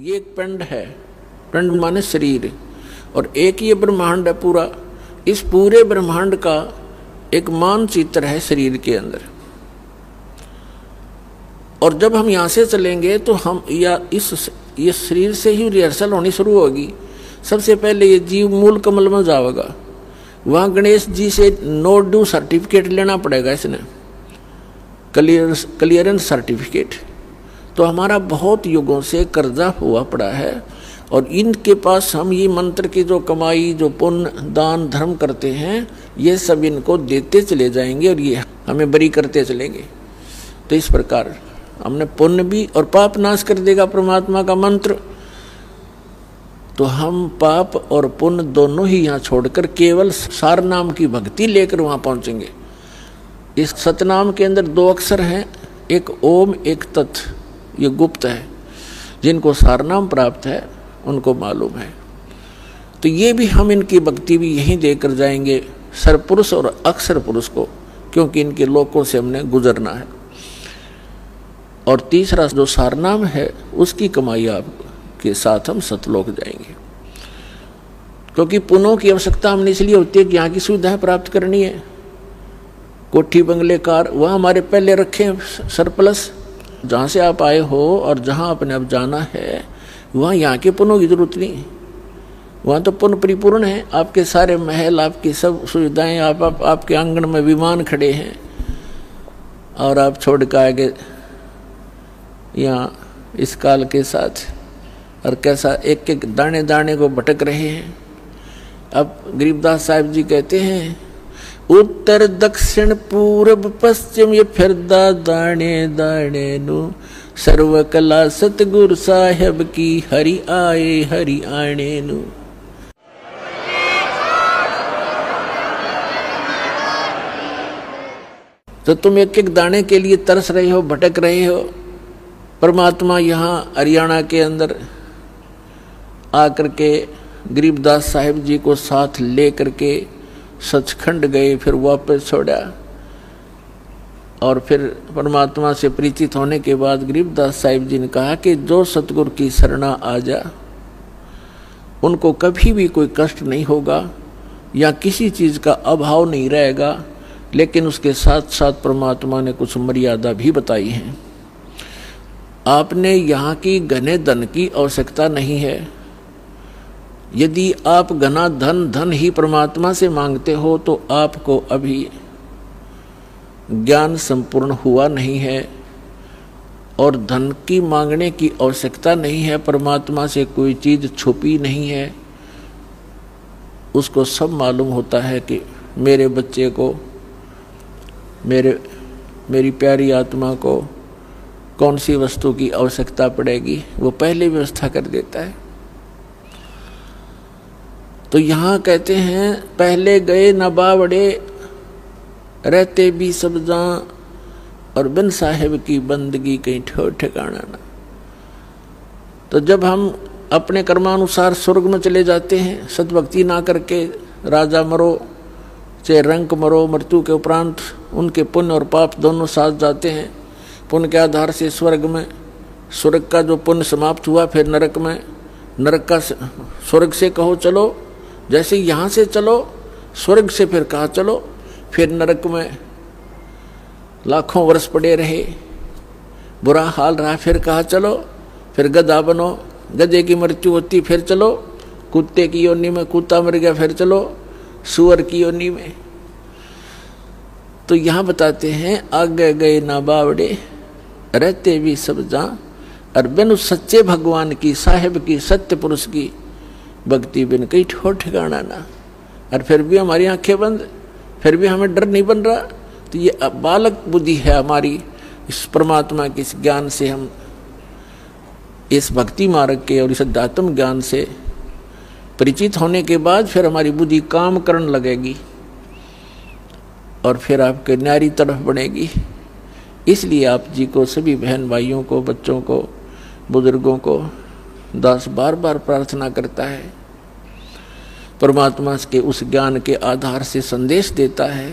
ये एक पिंड है, पिंड माने शरीर, और एक ये ब्रह्मांड है पूरा। इस पूरे ब्रह्मांड का एक मानचित्र है शरीर के अंदर। और जब हम यहाँ से चलेंगे तो हम ये शरीर से ही रिहर्सल होनी शुरू होगी। सबसे पहले ये जीव मूल कमल में जाएगा, वहाँ गणेश जी से नो ड्यू सर्टिफिकेट लेना पड़ेगा, इसने क्लियरेंस सर्टिफिकेट। तो हमारा बहुत युगों से कर्जा हुआ पड़ा है, और इनके पास हम ये मंत्र की जो कमाई, जो पुण्य दान धर्म करते हैं, ये सब इनको देते चले जाएंगे और ये हमें बरी करते चलेंगे। तो इस प्रकार हमने पुण्य भी और पाप नाश कर देगा परमात्मा का मंत्र। तो हम पाप और पुण्य दोनों ही यहाँ छोड़कर केवल सार नाम की भक्ति लेकर वहाँ पहुँचेंगे। इस सतनाम के अंदर 2 अक्षर हैं, एक ओम एक तत्। ये गुप्त है, जिनको सार नाम प्राप्त है उनको मालूम है। तो ये भी हम इनकी भक्ति भी यहीं देकर जाएंगे, सरपुरुष और अक्षर पुरुष को, क्योंकि इनके लोकों से हमने गुजरना है। और तीसरा जो सारनाम है उसकी कमाई आपके साथ हम सतलोक जाएंगे, क्योंकि पुण्यों की आवश्यकता हमने इसलिए होती है कि यहाँ की सुविधाएं प्राप्त करनी है। कोठी बंगले कार वह हमारे पहले रखें सरप्लस, जहाँ से आप आए हो और जहाँ आपने अब जाना है वहाँ यहाँ के पुण्यों की जरूरत नहीं। वहाँ तो पुण्य परिपूर्ण है, आपके सारे महल, आपकी सब सुविधाएं, आपके आंगन में विमान खड़े हैं, और आप छोड़ कर आगे यहाँ इस काल के साथ और कैसा एक एक दाने दाने को भटक रहे हैं। अब गरीबदास साहिब जी कहते हैं, उत्तर दक्षिण पूर्व पश्चिम ये फिरदा दाने दाने नु, सर्व कला सतगुरु साहेब की हरि आए हरि आने नु। तो तुम एक एक दाने के लिए तरस रहे हो, भटक रहे हो। परमात्मा यहाँ हरियाणा के अंदर आकर के गरीबदास साहिब जी को साथ ले करके सचखंड गए, फिर वापस छोड़ा, और फिर परमात्मा से परिचित होने के बाद गरीबदास साहिब जी ने कहा कि जो सतगुरु की शरणा आ जा उनको कभी भी कोई कष्ट नहीं होगा या किसी चीज़ का अभाव नहीं रहेगा। लेकिन उसके साथ साथ परमात्मा ने कुछ मर्यादा भी बताई है। आपने यहाँ की घने धन की आवश्यकता नहीं है। यदि आप घना धन ही परमात्मा से मांगते हो तो आपको अभी ज्ञान संपूर्ण हुआ नहीं है, और धन की मांगने की आवश्यकता नहीं है। परमात्मा से कोई चीज़ छुपी नहीं है, उसको सब मालूम होता है कि मेरे बच्चे को, मेरी प्यारी आत्मा को कौन सी वस्तु की आवश्यकता पड़ेगी, वो पहले व्यवस्था कर देता है। तो यहाँ कहते हैं, पहले गए न बावड़े रहते भी सब जहाँ, और बिन साहेब की बंदगी कहीं ठो ठिकाना ना। तो जब हम अपने कर्मानुसार स्वर्ग में चले जाते हैं, सतभक्ति ना करके राजा मरो चाहे रंक मरो, मृत्यु के उपरांत उनके पुण्य और पाप दोनों साथ जाते हैं। पुण्य के आधार से स्वर्ग में, स्वर्ग का जो पुण्य समाप्त हुआ फिर नरक में, नरक का स्वर्ग से कहो चलो, जैसे यहाँ से चलो स्वर्ग से फिर कहा चलो, फिर नरक में लाखों वर्ष पड़े रहे, बुरा हाल रहा, फिर कहा चलो, फिर गधा बनो, गधे की मृत्यु होती फिर चलो, कुत्ते की योनि में कुत्ता मर गया फिर चलो सुअर की योनि में। तो यहाँ बताते हैं, आगे गए ना बावड़े रहते भी सब जहाँ, और बिन सच्चे भगवान की, साहिब की, सत्य पुरुष की भक्ति बिन कहीं ठोर ठिकाना ना। और फिर भी हमारी आंखें बंद, फिर भी हमें डर नहीं बन रहा। तो ये बालक बुद्धि है हमारी। इस परमात्मा के इस ज्ञान से, हम इस भक्ति मार्ग के और इस अध्यात्म ज्ञान से परिचित होने के बाद फिर हमारी बुद्धि काम करने लगेगी और फिर आपके न्यारी तरफ बढ़ेगी। इसलिए आप जी को, सभी बहन भाइयों को, बच्चों को, बुजुर्गों को दास बार बार प्रार्थना करता है, परमात्मा के उस ज्ञान के आधार से संदेश देता है